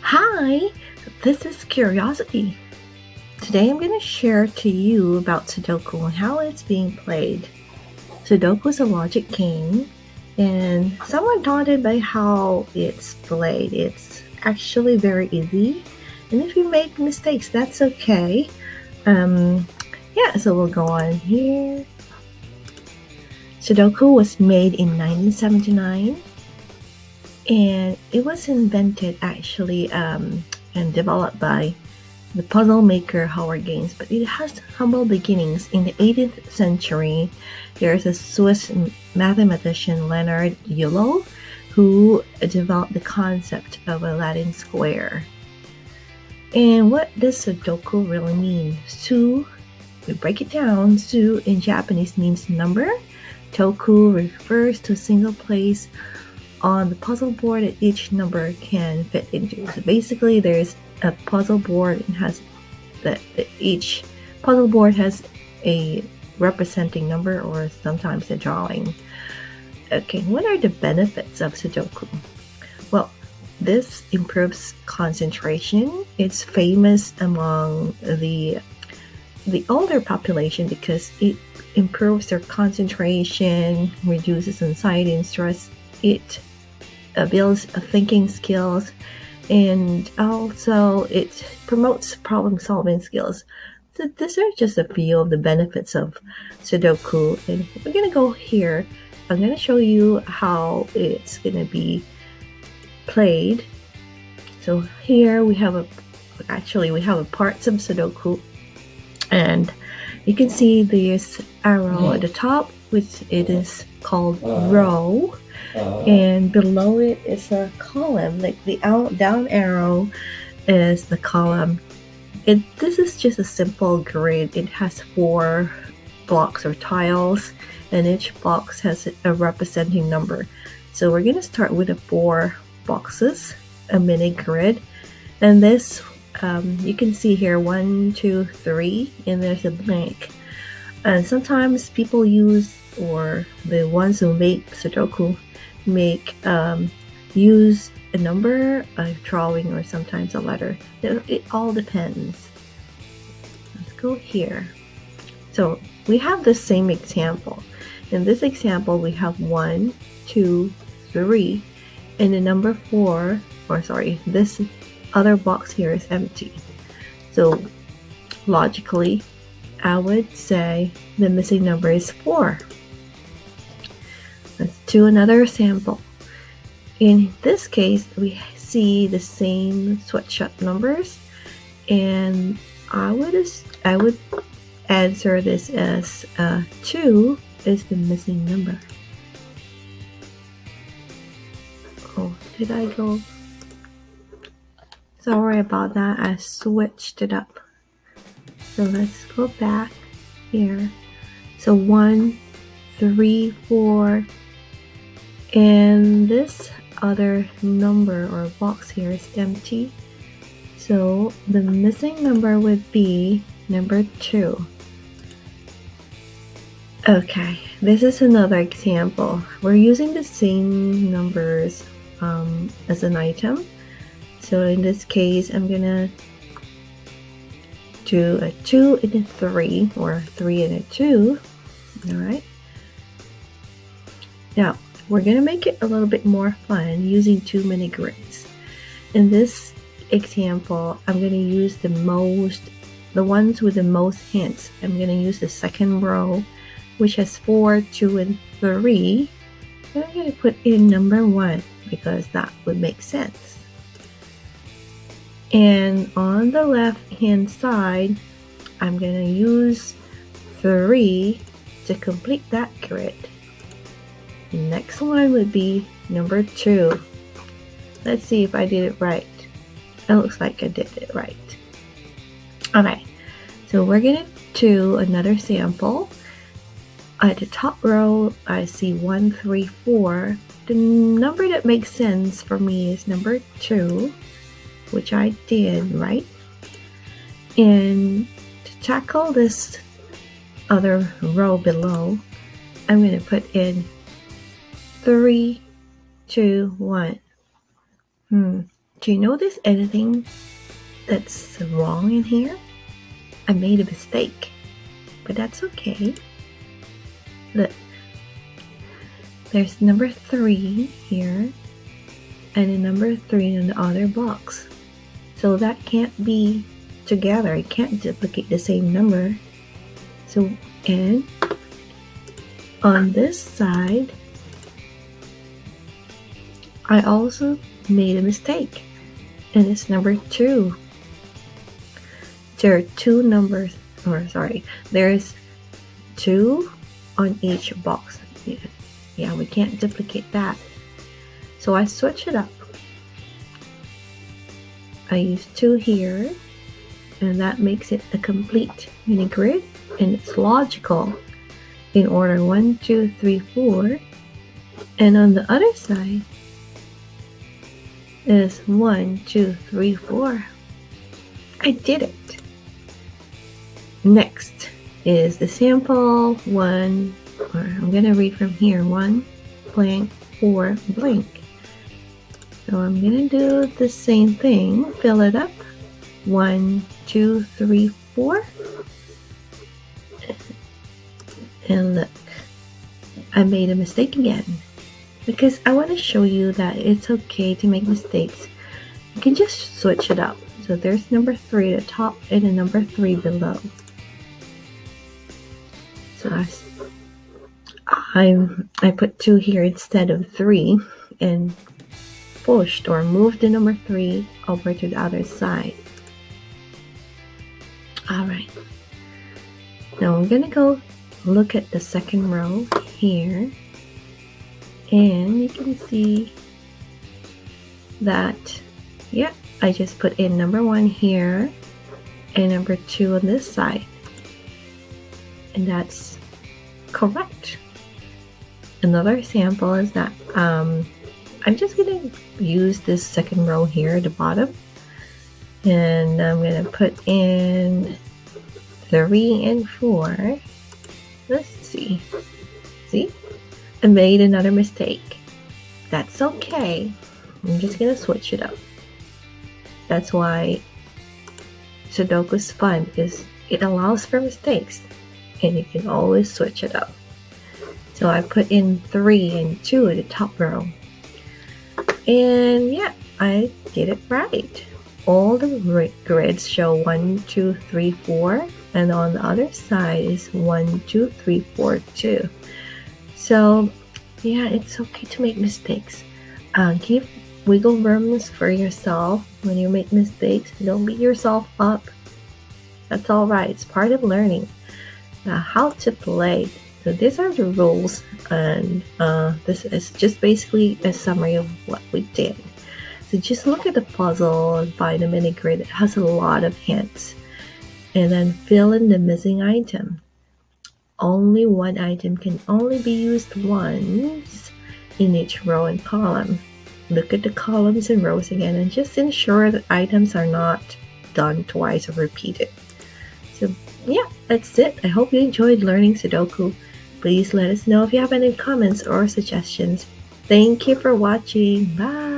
Hi, this is Curiosity. Today I'm going to share to you about Sudoku and how it's being played. Sudoku is a logic game, and somewhat daunted by how it's played. It's actually very easy, and if you make mistakes, that's okay. Um, so we'll go on here. Sudoku was made in 1979, and it was invented actually and developed by the puzzle maker Howard Gaines, but it has humble beginnings. In the 18th century, there's a Swiss mathematician Leonard Euler who developed the concept of a Latin square. And what does Sudoku really mean? Su, we break it down, Su in Japanese means number. Toku refers to a single place on the puzzle board that each number can fit into. So basically, there's a puzzle board and has each puzzle board has a representing number or sometimes a drawing. Okay, what are the benefits of Sudoku? Well, this improves concentration. It's famous among the older population because it improves their concentration, reduces anxiety and stress. It builds thinking skills, and also it promotes problem-solving skills. So these are just a few of the benefits of Sudoku, and we're gonna go here. I'm gonna show you how it's gonna be played. So here we have parts of Sudoku, and you can see this arrow at the top, which it is called row. And below it is a column, like the down arrow is the column. This is just a simple grid. It has 4 blocks or tiles, and each box has a representing number. So we're going to start with the 4 boxes, a mini grid. And this, you can see here 1, 2, 3, and there's a blank. And sometimes people use, or the ones who make Sudoku, use a number, a drawing, or sometimes a letter. It all depends. Let's go here. So we have the same example. In this example, we have 1, 2, 3, and the number 4, this other box here is empty. So logically, I would say the missing number is 4. Let's do another sample. In this case, we see the same sweatshop numbers, and I would answer this as 2 is the missing number. Oh, did I go? Sorry about that. I switched it up. So let's go back here. So 1, 3, 4. And this other number or box here is empty. So the missing number would be number 2. Okay, this is another example. We're using the same numbers as an item. So in this case, I'm gonna do a 2 and a 3, or 3 and a 2. All right. Now, we're going to make it a little bit more fun using 2 mini grids. In this example, I'm going to use the ones with the most hints. I'm going to use the second row, which has 4, 2, and 3. And I'm going to put in number 1 because that would make sense. And on the left-hand side, I'm going to use 3 to complete that grid. The next one would be number 2. Let's see if I did it right. It looks like I did it right. Okay, so we're going to do another sample. At the top row, I see 1, 3, 4. The number that makes sense for me is number 2, which I did, right? And to tackle this other row below, I'm going to put in 3, 2, 1. Do you notice anything that's wrong in here? I made a mistake, but that's okay. Look, there's number 3 here and a number 3 in the other box. So that can't be together. It can't duplicate the same number. So, and on this side, I also made a mistake, and it's number 2. There are 2 numbers, or sorry, there's 2 on each box. Yeah, we can't duplicate that. So I switch it up. I use 2 here, and that makes it a complete mini grid, and it's logical in order 1, 2, 3, 4. And on the other side is 1, 2, 3, 4. I did it. Next is the sample 1, or I'm going to read from here, 1 blank 4 blank. So I'm going to do the same thing, fill it up, 1, 2, 3, 4. And look, I made a mistake again, because I want to show you that it's okay to make mistakes. You can just switch it up. So there's number 3 at the top and a number 3 below. So I put 2 here instead of 3 and pushed or moved the number 3 over to the other side. Alright, now I'm gonna go look at the second row here, and you can see that, yeah, I just put in number 1 here and number 2 on this side, and that's correct. Another sample is that I'm just going to use this second row here at the bottom, and I'm going to put in 3 and 4. Let's see. See? I made another mistake. That's okay. I'm just going to switch it up. That's why Sudoku is fun, because it allows for mistakes, and you can always switch it up. So I put in 3 and 2 at the top row. And yeah, I did it right. All the grids show 1, 2, 3, 4, and on the other side is 1, 2, 3, 4, 2. So yeah, it's okay to make mistakes. Keep wiggle rooms for yourself when you make mistakes. Don't beat yourself up. That's all right. It's part of learning. Now, how to play. So these are the rules, and this is just basically a summary of what we did. So just look at the puzzle and find a mini grid. It has a lot of hints, and then fill in the missing item. Only one item can only be used once in each row and column. Look at the columns and rows again, and just ensure that items are not done twice or repeated. So yeah, that's it. I hope you enjoyed learning Sudoku. Please let us know if you have any comments or suggestions. Thank you for watching. Bye.